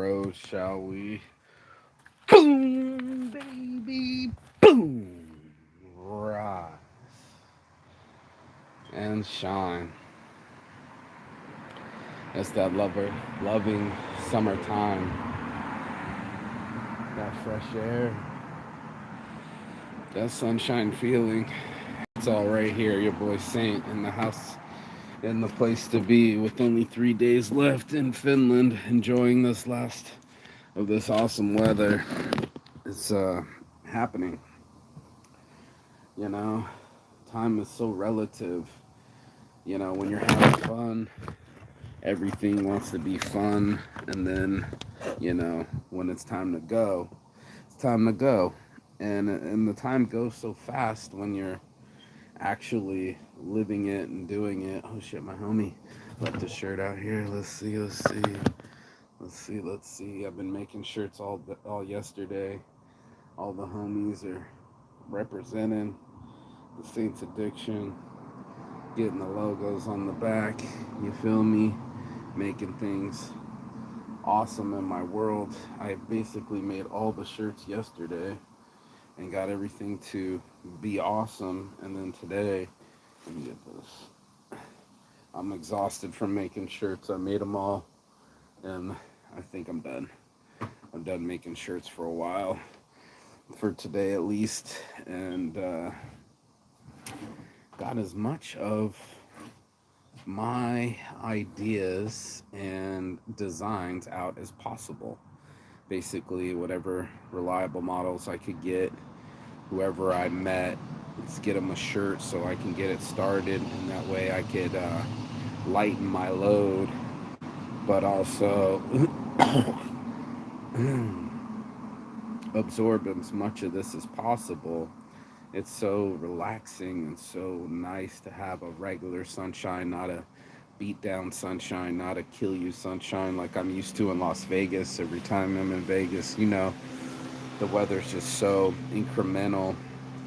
road, shall we? Boom, baby, boom. Rise and shine. It's that loving summertime, that fresh air, that sunshine feeling. It's all right here. Your boy Saint in the house, in the place to be, with only 3 days left in Finland, enjoying this last of this awesome weather. It's happening. You know, time is so relative. When you're having fun, everything wants to be fun, and then, when it's time to go, it's time to go. And the time goes so fast when you're actually living it and doing it. Oh shit, my homie left his shirt out here. Let's see. I've been making shirts all yesterday. All the homies are representing the Saints Addiction, getting the logos on the back. You feel me? Making things awesome in my world. I basically made all the shirts yesterday and got everything to be awesome. And then today, let me get this. I'm exhausted from making shirts. I made them all, and I think I'm done. I'm done making shirts for a while, for today at least, and got as much of my ideas and designs out as possible. Basically, whatever reliable models I could get, whoever I met, let's get them a shirt so I can get it started, and that way I could lighten my load, but also absorb as much of this as possible. It's so relaxing and so nice to have a regular sunshine, not a beat down sunshine, not a kill you sunshine like I'm used to in Las Vegas. Every time I'm in Vegas, the weather's just so incremental.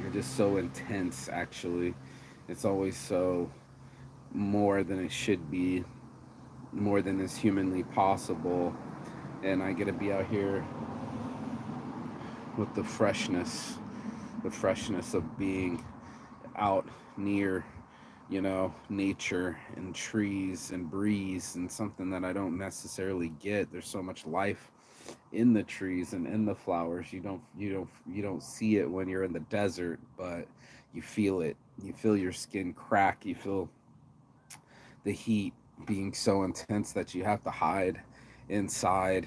You're just so intense, actually. It's always so more than it should be, more than is humanly possible. And I get to be out here with the freshness of being out near, nature and trees and breeze, and something that I don't necessarily get. There's so much life in the trees and in the flowers. You don't see it when you're in the desert, but you feel it. You feel your skin crack. You feel the heat being so intense that you have to hide inside.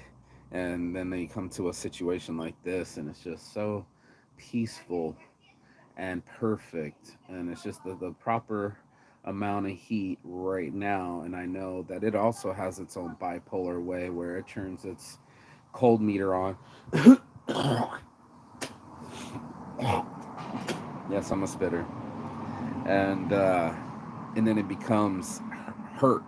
And then you come to a situation like this, and it's just so peaceful and perfect, and it's just the proper amount of heat right now. And I know that it also has its own bipolar way where it turns its cold meter on. Yes, I'm a spitter. And then it becomes hurt.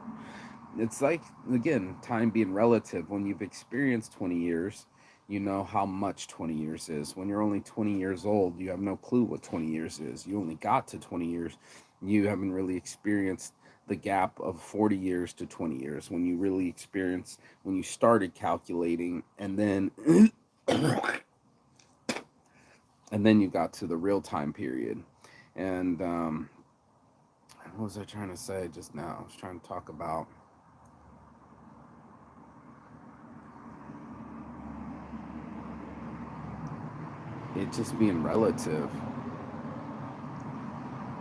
It's like, again, time being relative. When you've experienced 20 years, you know how much 20 years is. When you're only 20 years old, you have no clue what 20 years is. You only got to 20 years. You haven't really experienced the gap of 40 years to 20 years. When you really experienced, when you started calculating, and then and then you got to the real time period. And what was I trying to say just now? I was trying to talk about it just being relative,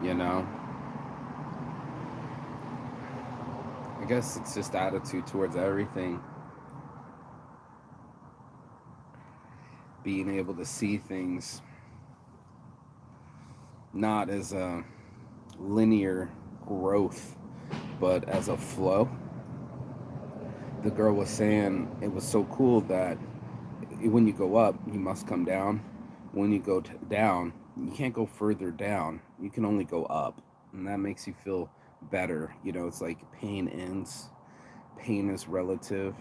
you know? I guess it's just attitude towards everything. Being able to see things not as a linear growth, but as a flow. The girl was saying it was so cool that when you go up, you must come down. When you go down, you can't go further down. You can only go up. And that makes you feel better. It's like pain ends. Pain is relative.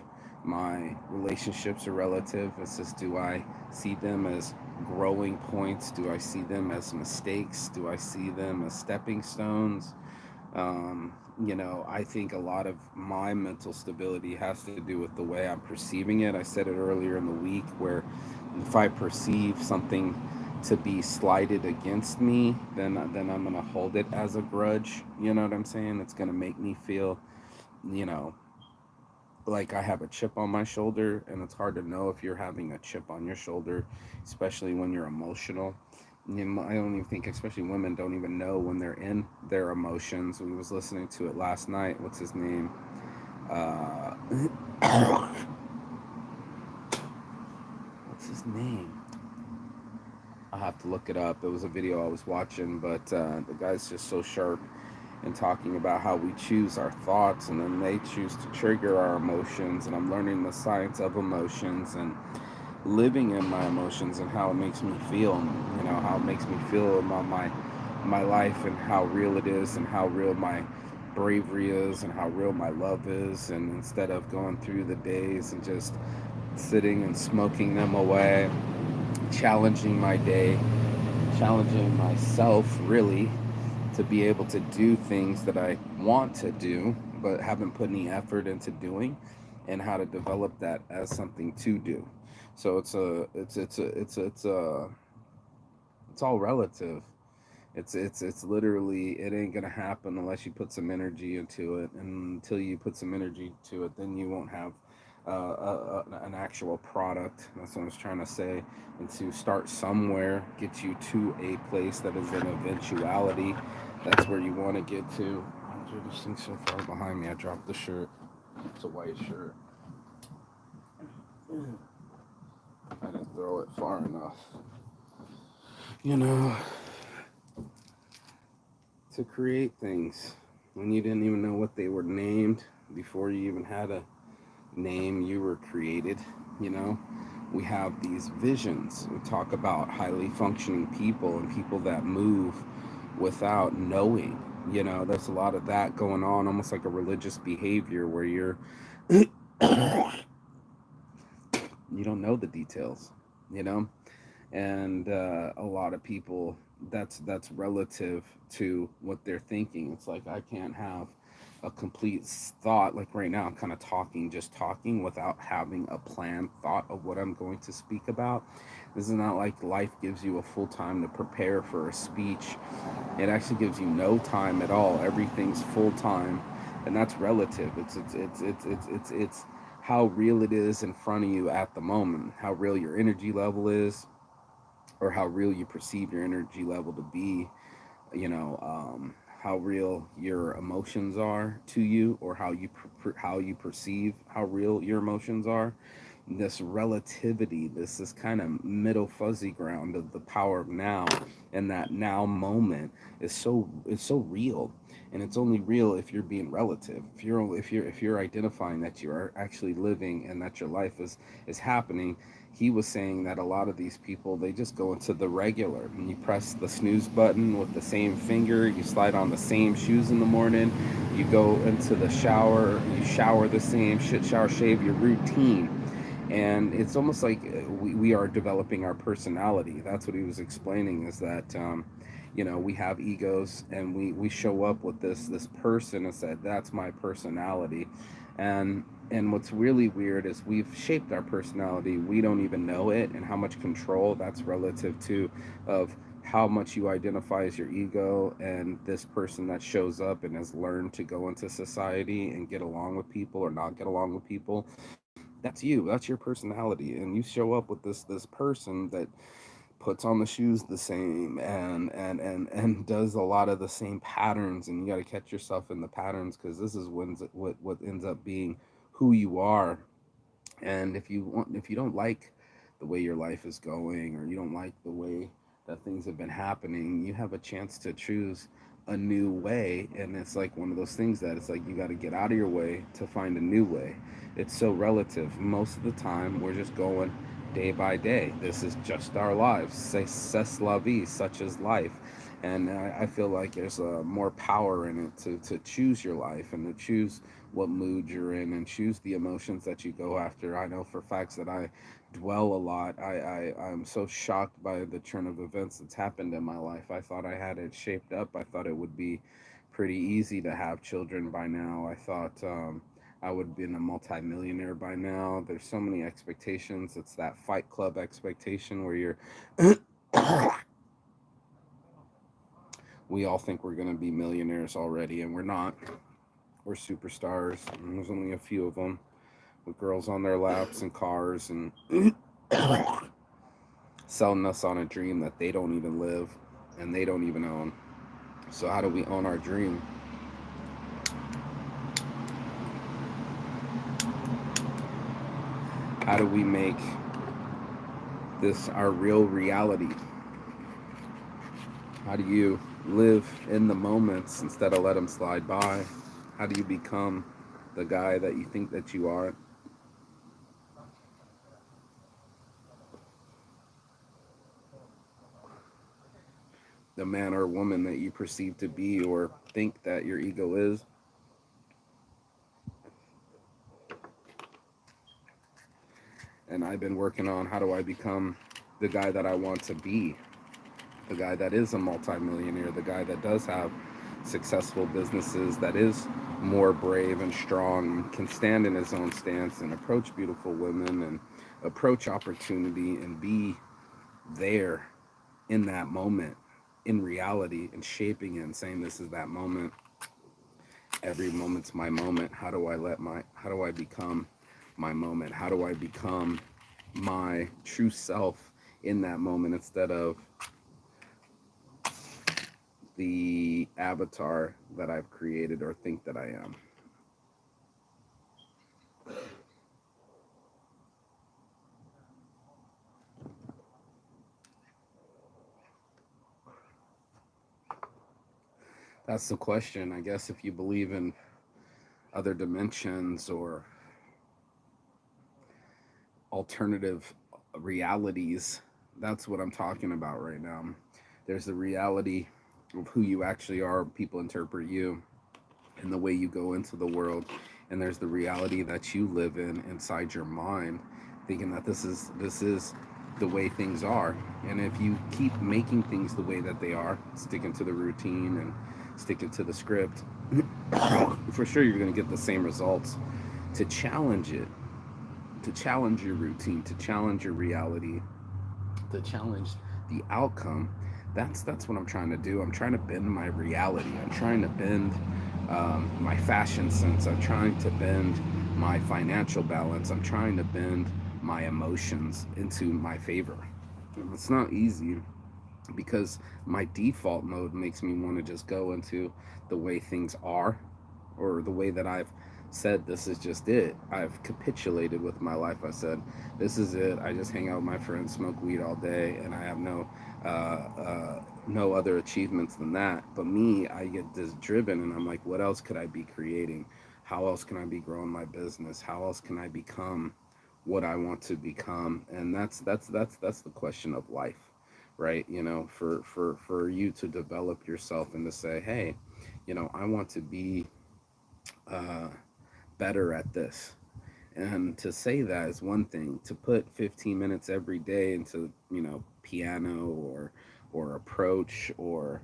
My relationships are relative. It's just, do I see them as growing points? Do I see them as mistakes? Do I see them as stepping stones? I think a lot of my mental stability has to do with the way I'm perceiving it. I said it earlier in the week where if I perceive something to be slighted against me, then I'm gonna hold it as a grudge. You know what I'm saying? It's gonna make me feel, you know, like I have a chip on my shoulder, and it's hard to know if you're having a chip on your shoulder, especially when you're emotional. I don't even think, especially women, don't even know when they're in their emotions. We was listening to it last night. What's his name? Uh, what's his name? I'll have to look it up. It was a video I was watching, but the guy's just so sharp and talking about how we choose our thoughts and then they choose to trigger our emotions. And I'm learning the science of emotions and living in my emotions and how it makes me feel, and how it makes me feel about my life and how real it is and how real my bravery is and how real my love is. And instead of going through the days and just sitting and smoking them away, challenging my day, challenging myself really to be able to do things that I want to do but haven't put any effort into doing, and how to develop that as something to do. So it's all relative. It's literally, it ain't gonna happen unless you put some energy into it, and until you put some energy to it, then you won't have an actual product. That's what I was trying to say. And to start somewhere, get you to a place that is an eventuality. That's where you want to get to. This thing's so far behind me. I dropped the shirt. It's a white shirt. I didn't throw it far enough. You know, to create things when you didn't even know what they were named, before you even had a name, you were created. you know we have these visions. We talk about highly functioning people and people that move without knowing. There's a lot of that going on, almost like a religious behavior where you don't know the details, you know and a lot of people, that's relative to what they're thinking. It's like I can't have a complete thought. Like right now I'm kind of talking, just talking without having a planned thought of what I'm going to speak about. This is not like life gives you a full time to prepare for a speech. It actually gives you no time at all. Everything's full time, and that's relative. It's how real it is in front of you at the moment, how real your energy level is, or how real you perceive your energy level to be. How real your emotions are to you, or how you perceive how real your emotions are. This relativity, this kind of middle fuzzy ground of the power of now, and that now moment is so real. And it's only real if you're being relative. If you're identifying that you are actually living and that your life is happening. He was saying that a lot of these people, they just go into the regular, and you press the snooze button with the same finger, you slide on the same shoes in the morning, you go into the shower, you shower the same shit, shower, shave, your routine. And it's almost like we are developing our personality. That's what he was explaining, is that we have egos, and we show up with this person and said that's my personality. And what's really weird is we've shaped our personality, we don't even know it, and how much control that's relative to of how much you identify as your ego and this person that shows up and has learned to go into society and get along with people or not get along with people. That's you, that's your personality, and you show up with this person that puts on the shoes the same, and does a lot of the same patterns, and you got to catch yourself in the patterns, because this is what ends up being who you are. And if you don't like the way your life is going, or you don't like the way that things have been happening, you have a chance to choose a new way. And it's like one of those things that it's like you got to get out of your way to find a new way. It's so relative. Most of the time we're just going day by day. This is just our lives. C'est la vie, such as life. And I feel like there's more power in it to choose your life, and to choose what mood you're in, and choose the emotions that you go after. I know for facts that I dwell a lot. I'm so shocked by the turn of events that's happened in my life. I thought I had it shaped up. I thought it would be pretty easy to have children by now. I thought I would have been a multimillionaire by now. There's so many expectations. It's that Fight Club expectation where you're we all think we're going to be millionaires already, and we're not. We're superstars, and there's only a few of them with girls on their laps and cars and selling us on a dream that they don't even live and they don't even own. So, how do we own our dream? How do we make this our real reality? How do you live in the moments instead of let them slide by? How do you become the guy that you think that you are? The man or woman that you perceive to be or think that your ego is? And I've been working on how do I become the guy that I want to be, the guy that is a multimillionaire, the guy that does have successful businesses, that is more brave and strong, can stand in his own stance and approach beautiful women and approach opportunity and be there in that moment, in reality, and shaping it and saying this is that moment. Every moment's my moment. How do I become my moment? How do I become my true self in that moment instead of the avatar that I've created or think that I am? That's the question. I guess if you believe in other dimensions or alternative realities, that's what I'm talking about right now. There's the reality of who you actually are, people interpret you, and the way you go into the world. And there's the reality that you live in inside your mind, thinking that this is the way things are. And if you keep making things the way that they are, sticking to the routine and sticking to the script, for sure you're going to get the same results. To challenge it, to challenge your routine, to challenge your reality, to challenge the outcome. That's what I'm trying to do. I'm trying to bend my reality. I'm trying to bend my fashion sense. I'm trying to bend my financial balance. I'm trying to bend my emotions into my favor. It's not easy because my default mode makes me want to just go into the way things are or the way that I've said this is just it. I've capitulated with my life. I said this is it. I just hang out with my friends, smoke weed all day, and I have no other achievements than that. But me, I get this driven, and I'm like, what else could I be creating? How else can I be growing my business? How else can I become what I want to become? And that's the question of life, right? For you to develop yourself and to say, hey, I want to be uh, better at this. And to say that is one thing. To put 15 minutes every day into, piano or approach or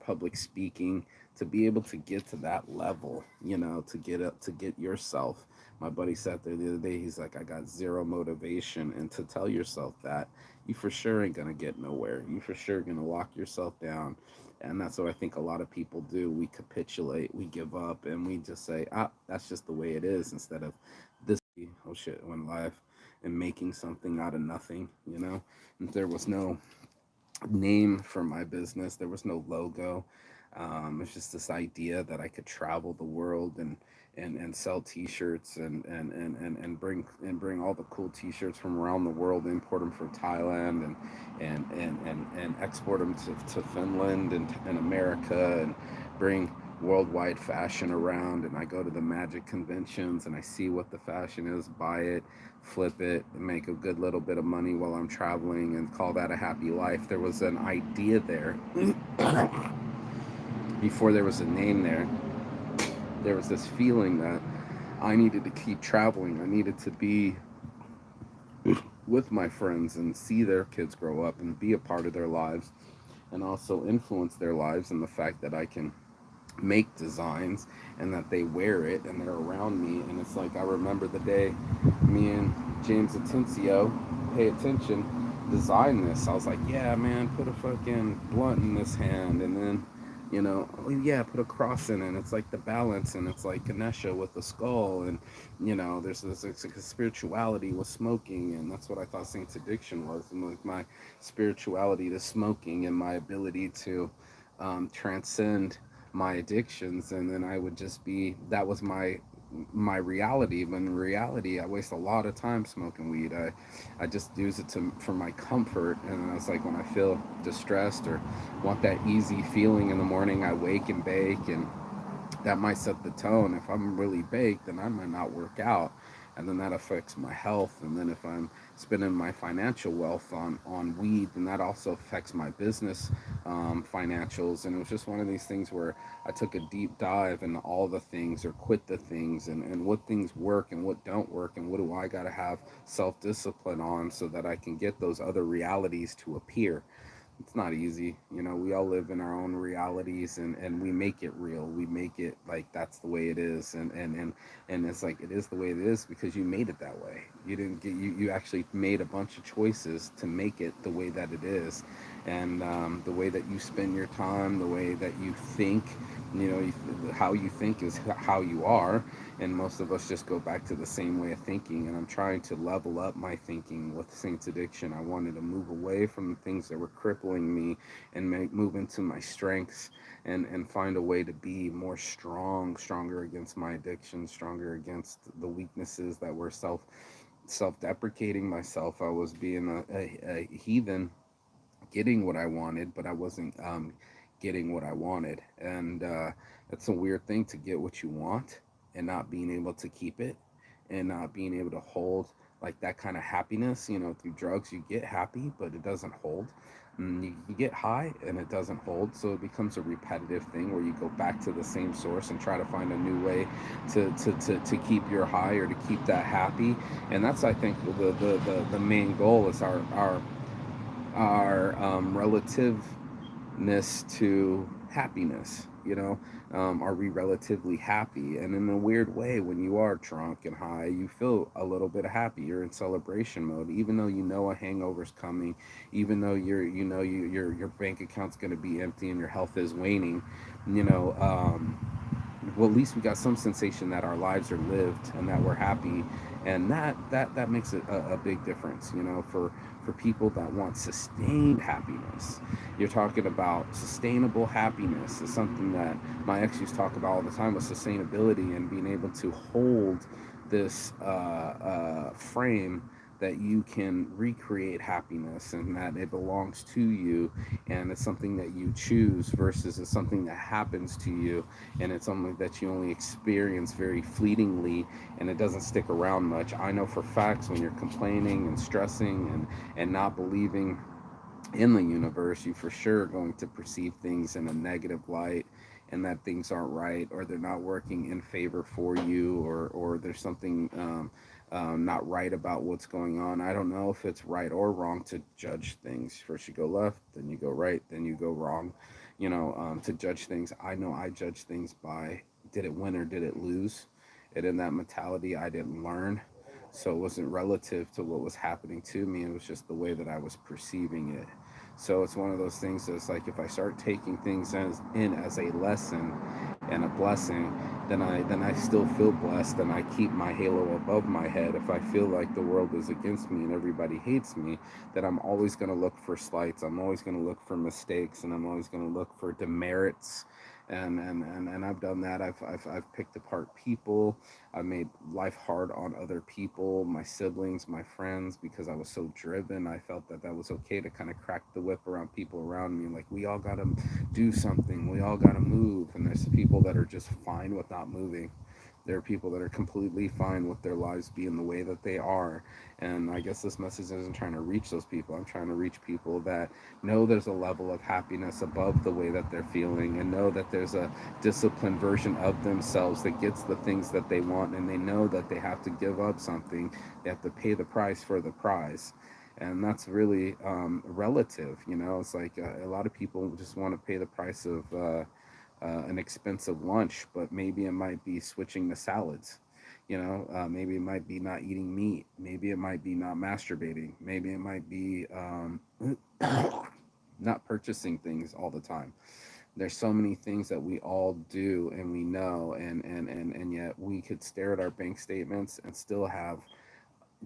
public speaking, to be able to get to that level, to get yourself. My buddy sat there the other day. He's like, I got zero motivation, and to tell yourself that, you for sure ain't gonna get nowhere. You for sure gonna lock yourself down, and that's what I think a lot of people do. We capitulate, we give up, and we just say, that's just the way it is, instead of this. Oh shit, went live, and making something out of nothing. And there was no name for my business. There was no logo. It's just this idea that I could travel the world and sell T-shirts and bring all the cool T-shirts from around the world, import them from Thailand and export them to Finland and America, and bring worldwide fashion around. And I go to the magic conventions and I see what the fashion is, buy it, flip it, and make a good little bit of money while I'm traveling, and call that a happy life. There was an idea there before there was a name there. There was this feeling that I needed to keep traveling. I needed to be with my friends and see their kids grow up and be a part of their lives, and also influence their lives, and the fact that I can make designs and that they wear it and they're around me. And it's like I remember the day me and James Atencio, pay attention, designed this. I was like, yeah, man, put a fucking blunt in this hand, and then, oh yeah, put a cross in it. And it's like the balance, and it's like Ganesha with the skull, and there's this it's like a spirituality with smoking, and that's what I thought Saint's addiction was, and like my spirituality to smoking and my ability to transcend my addictions. And then I would just be that was my reality. But in reality, I waste a lot of time smoking weed. I just use it to for my comfort. And it's like when I feel distressed or want that easy feeling in the morning, I wake and bake, and that might set the tone. If I'm really baked, then I might not work out, and then that affects my health. And then if I'm spending my financial wealth on weed, then that also affects my business financials. And it was just one of these things where I took a deep dive into all the things, or quit the things, and what things work and what don't work, and what do I got to have self-discipline on so that I can get those other realities to appear. It's not easy. We all live in our own realities, and we make it real. We make it like that's the way it is. And it's like it is the way it is because you made it that way. You didn't get you actually made a bunch of choices to make it the way that it is. And the way that you spend your time, the way that you think, how you think is how you are. And most of us just go back to the same way of thinking. And I'm trying to level up my thinking with Saints Addiction. I wanted to move away from the things that were crippling me and move into my strengths, and find a way to be more stronger against my addiction, stronger against the weaknesses that were self-deprecating myself. I was being a heathen, getting what I wanted, but I wasn't getting what I wanted. And it's a weird thing to get what you want and not being able to keep it, and not being able to hold like that kind of happiness. Through drugs, you get happy, but it doesn't hold. You get high and it doesn't hold, so it becomes a repetitive thing where you go back to the same source and try to find a new way to keep your high, or to keep that happy. And that's, I think, the main goal is our relativeness to happiness. Are we relatively happy? And in a weird way, when you are drunk and high, you feel a little bit happy. You're in celebration mode, even though a hangover's coming, even though your bank account's going to be empty and your health is waning. you know um, well, at least we got some sensation that our lives are lived and that we're happy. And that makes it a big difference, for people that want sustained happiness. You're talking about sustainable happiness is something that my ex used to talk about all the time, with sustainability and being able to hold this frame that you can recreate happiness, and that it belongs to you, and it's something that you choose versus it's something that happens to you, and it's something that you only experience very fleetingly, and it doesn't stick around much. I know for facts, when you're complaining and stressing and not believing in the universe, you for sure are going to perceive things in a negative light, and that things aren't right, or they're not working in favor for you, or there's something not right about what's going on. I don't know if it's right or wrong to judge things. First you go left, then you go right, then you go wrong. To judge things, I know I judge things by, did it win or did it lose? And in that mentality, I didn't learn. So it wasn't relative to what was happening to me. It was just the way that I was perceiving it. So it's one of those things that's like, if I start taking things as a lesson and a blessing, then I still feel blessed, and I keep my halo above my head. If I feel like the world is against me and everybody hates me, then I'm always going to look for slights. I'm always going to look for mistakes, and I'm always going to look for demerits. And I've done that. I've picked apart people. I made life hard on other people, my siblings, my friends, because I was so driven. I felt that that was okay to kind of crack the whip around people around me. Like, we all got to do something. We all got to move. And there's people that are just fine with not moving. There are people that are completely fine with their lives being the way that they are. And I guess this message isn't trying to reach those people. I'm trying to reach people that know there's a level of happiness above the way that they're feeling, and know that there's a disciplined version of themselves that gets the things that they want, and they know that they have to give up something. They have to pay the price for the prize. And that's really relative. It's like a lot of people just want to pay the price of an expensive lunch, but maybe it might be switching to salads. Maybe it might be not eating meat. Maybe it might be not masturbating. Maybe it might be not purchasing things all the time. There's so many things that we all do and we know, and yet we could stare at our bank statements and still have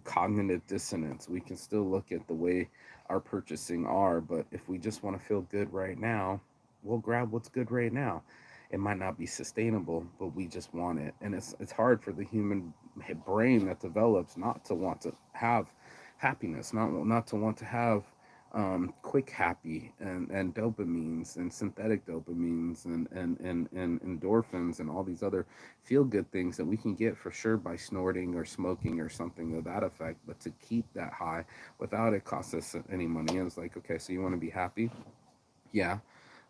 cognitive dissonance. We can still look at the way our purchasing are, but if we just want to feel good right now, we'll grab what's good right now. It might not be sustainable, but we just want it. And it's hard for the human brain that develops not to want to have happiness, not to want to have quick happy and dopamines and synthetic dopamines and endorphins and all these other feel good things that we can get for sure by snorting or smoking or something of that effect. But to keep that high without it cost us any money, and it's like, okay, so you want to be happy? Yeah.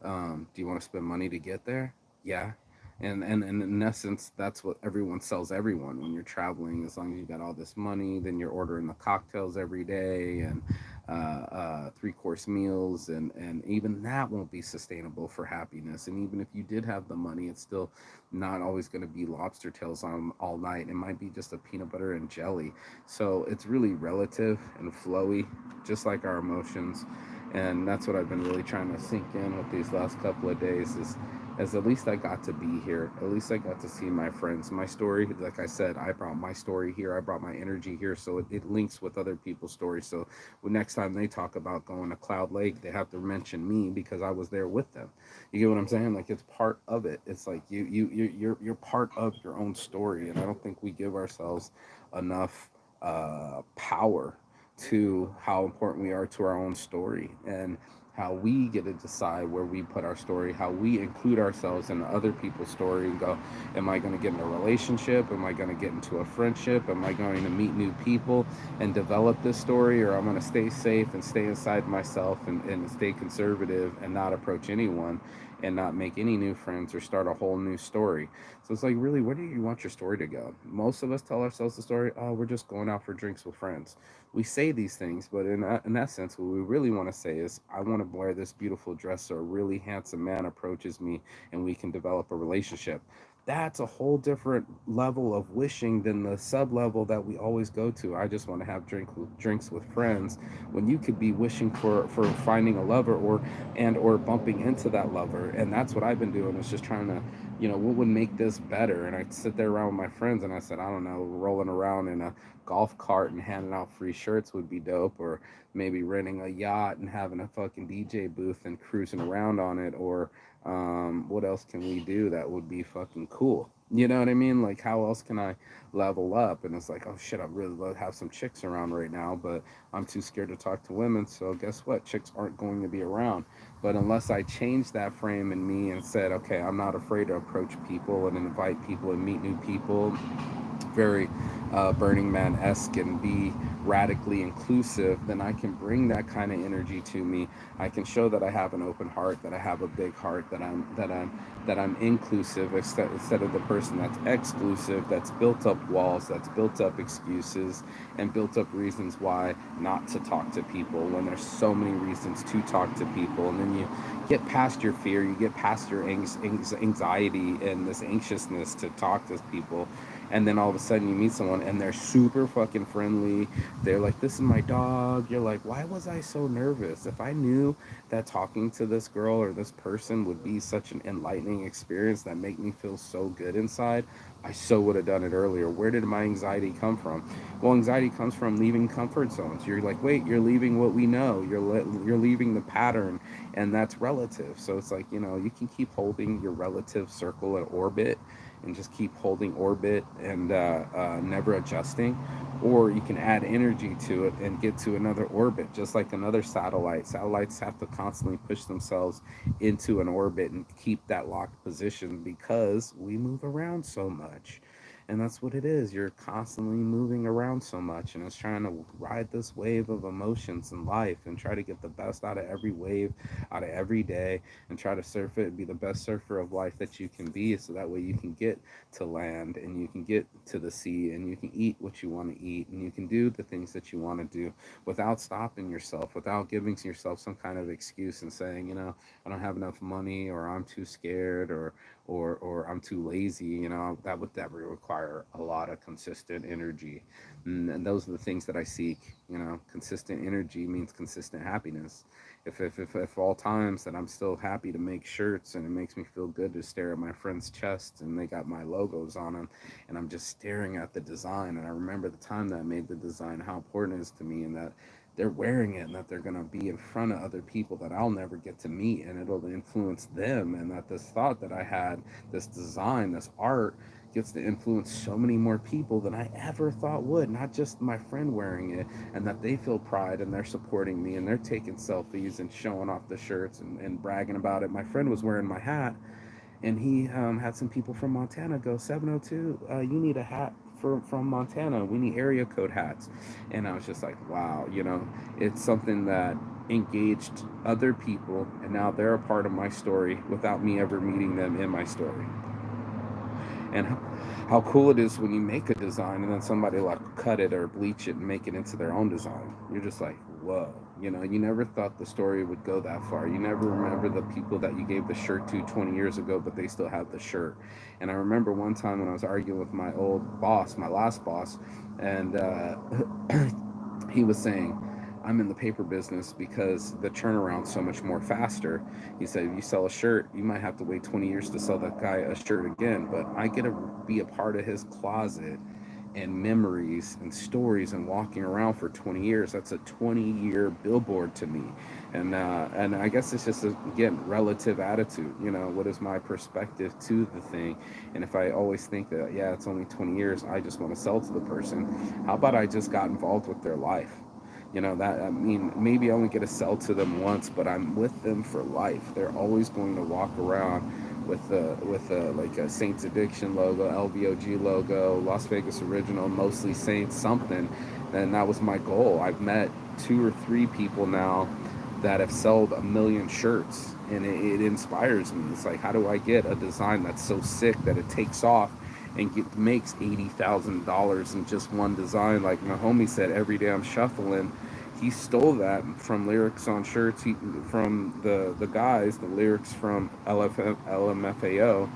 Do you want to spend money to get there? Yeah. And in essence, that's what everyone sells everyone when you're traveling. As long as you got all this money, then you're ordering the cocktails every day and 3 course meals, and even that won't be sustainable for happiness. And even if you did have the money, it's still not always going to be lobster tails on all night. It might be just a peanut butter and jelly. So it's really relative and flowy, just like our emotions. And that's what I've been really trying to sink in with these last couple of days is as at least I got to be here. At least I got to see my friends. My story, like I said, I brought my story here. I brought my energy here. So it links with other people's stories. So when next time they talk about going to Cloud Lake, they have to mention me because I was there with them. You get what I'm saying? Like it's part of it. It's like you're part of your own story. And I don't think we give ourselves enough power to how important we are to our own story and how we get to decide where we put our story, how we include ourselves in other people's story and go, am I going to get in a relationship? Am I going to get into a friendship? Am I going to meet new people and develop this story? Or I'm going to stay safe and stay inside myself and stay conservative and not approach anyone and not make any new friends or start a whole new story. So it's like, really, where do you want your story to go? Most of us tell ourselves the story, oh, we're just going out for drinks with friends. We say these things, but in essence, what we really want to say is, I want to wear this beautiful dress so a really handsome man approaches me and we can develop a relationship. That's a whole different level of wishing than the sub level that we always go to. I just want to have drinks with friends when you could be wishing for finding a lover or bumping into that lover. And that's what I've been doing is just trying to, what would make this better? And I sit there around with my friends and I said, I don't know, rolling around in a golf cart and handing out free shirts would be dope, or maybe renting a yacht and having a fucking DJ booth and cruising around on it, or what else can we do that would be fucking cool? You know what I mean? Like, how else can I level up? And it's like, oh shit, I really love to have some chicks around right now, but I'm too scared to talk to women. So guess what? Chicks aren't going to be around. But unless I change that frame in me and said, okay, I'm not afraid to approach people and invite people and meet new people, very Burning Man esque and be radically inclusive, then I can bring that kind of energy to me. I can show that I have an open heart, that I have a big heart, that I'm inclusive instead of the person that's exclusive, that's built up walls, that's built up excuses, and built up reasons why not to talk to people when there's so many reasons to talk to people. And then you get past your fear, you get past your anxiety and this anxiousness to talk to people, and then all of a sudden you meet someone and they're super fucking friendly. They're like, this is my dog. You're like, why was I so nervous? If I knew that talking to this girl or this person would be such an enlightening experience that make me feel so good inside, I so would have done it earlier. Where did my anxiety come from? Well, anxiety comes from leaving comfort zones. You're like, wait, you're leaving what we know. You're leaving the pattern, and that's relative. So it's like, you can keep holding your relative circle at orbit and just keep holding orbit and never adjusting, or you can add energy to it and get to another orbit, just like another satellite. Satellites have to constantly push themselves into an orbit and keep that locked position because we move around so much. And that's what it is. You're constantly moving around so much, and it's trying to ride this wave of emotions in life and try to get the best out of every wave, out of every day, and try to surf it and be the best surfer of life that you can be, so that way you can get to land and you can get to the sea and you can eat what you want to eat and you can do the things that you want to do without stopping yourself, without giving yourself some kind of excuse and saying, I don't have enough money, or I'm too scared, or I'm too lazy. That would require a lot of consistent energy. And those are the things that I seek. Consistent energy means consistent happiness. If all times that I'm still happy to make shirts and it makes me feel good to stare at my friend's chest and they got my logos on them and I'm just staring at the design, and I remember the time that I made the design, how important it is to me, and that they're wearing it and that they're going to be in front of other people that I'll never get to meet, and it'll influence them, and that this thought that I had, this design, this art, gets to influence so many more people than I ever thought would, not just my friend wearing it, and that they feel pride and they're supporting me and they're taking selfies and showing off the shirts and bragging about it. My friend was wearing my hat, and he had some people from Montana go, 702, you need a hat from Montana. We need area code hats. And I was just like, wow, it's something that engaged other people, and now they're a part of my story without me ever meeting them in my story. And how cool it is when you make a design and then somebody like cut it or bleach it and make it into their own design. You're just like, whoa. You never thought the story would go that far. You never remember the people that you gave the shirt to 20 years ago, but they still have the shirt. And I remember one time when I was arguing with my old boss, my last boss, and he was saying, I'm in the paper business because the turnaround's so much more faster. He said, if you sell a shirt, you might have to wait 20 years to sell that guy a shirt again. But I get to be a part of his closet and memories and stories and walking around for 20 years. That's a 20-year billboard to me. And I guess it's just, again, relative attitude. What is my perspective to the thing? And if I always think that, yeah, it's only 20 years, I just want to sell to the person, how about I just got involved with their life? That, I mean, maybe I only get to sell to them once, but I'm with them for life. They're always going to walk around with like a Saints Addiction logo, LVOG logo, Las Vegas Original, mostly Saints something. And that was my goal. I've met 2 or 3 people now that have sold 1 million shirts, and it inspires me. It's like, how do I get a design that's so sick that it takes off and makes $80,000 in just one design? Like my homie said, every day I'm shuffling. He stole that from lyrics on shirts. From the guys, the lyrics from LMFAO,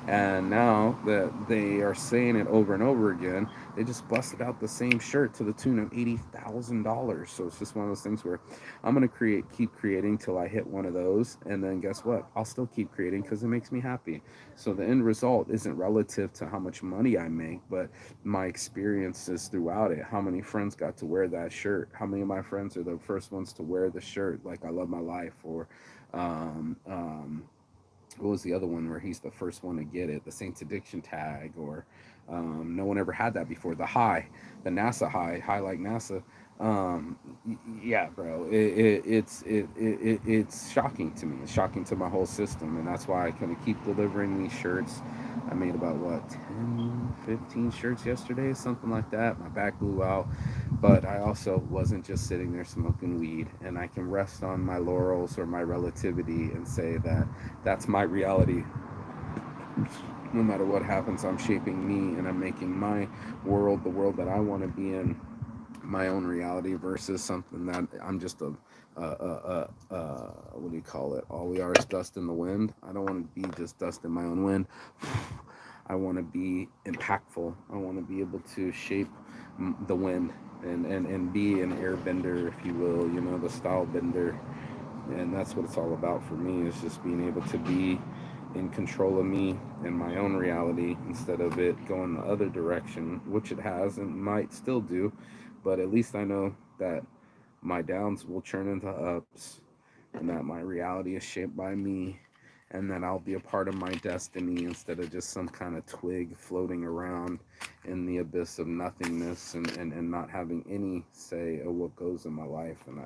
and now that they are saying it over and over again, they just busted out the same shirt to the tune of $80,000. So it's just one of those things where I'm gonna keep creating till I hit one of those, and then guess what? I'll still keep creating because it makes me happy. So the end result isn't relative to how much money I make, but my experiences throughout it. How many friends got to wear that shirt? How many of my friends are the first ones to wear the shirt? Like, I love my life, or um, um, what was the other one where he's the first one to get it? The Saints Addiction tag, or no one ever had that before. The NASA high like NASA. Um, yeah, bro, it's shocking to me. It's shocking to my whole system, and that's why I kind of keep delivering these shirts. I made about what 10, 15 shirts yesterday, something like that. My back blew out, but I also wasn't just sitting there smoking weed, and I can rest on my laurels or my relativity and say that that's my reality. No matter what happens, I'm shaping me and I'm making my world the world that I want to be in, my own reality, versus something that I'm just what do you call it? All we are is dust in the wind. I don't want to be just dust in my own wind. I want to be impactful. I want to be able to shape the wind, and be an airbender, if you will, the style bender. And that's what it's all about for me, is just being able to be in control of me and my own reality, instead of it going the other direction, which it has and might still do. But at least I know that my downs will turn into ups, and that my reality is shaped by me, and that I'll be a part of my destiny instead of just some kind of twig floating around in the abyss of nothingness, and not having any say of what goes in my life. And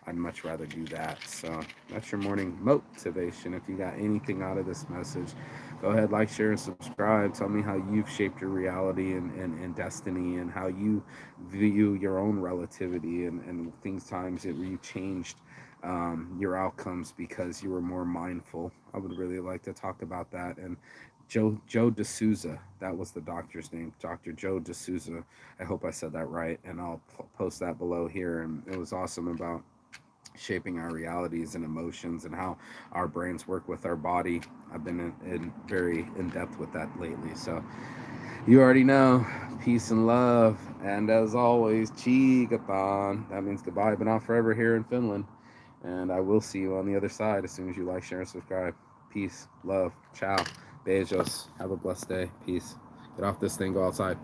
I'd much rather do that. So that's your morning motivation. If you got anything out of this message, go ahead, like, share, and subscribe. Tell me how you've shaped your reality and destiny, and how you view your own relativity, and things times that you changed your outcomes because you were more mindful. I would really like to talk about that. And Joe D'Souza, that was the doctor's name, Dr. Joe D'Souza. I hope I said that right, and I'll post that below here. And it was awesome about shaping our realities and emotions and how our brains work with our body. I've been in very in depth with that lately. So you already know. Peace and love. And as always, Chigathon. That means goodbye, but not forever here in Finland. And I will see you on the other side as soon as you like, share, and subscribe. Peace, love, ciao, beijos. Have a blessed day. Peace. Get off this thing, go outside.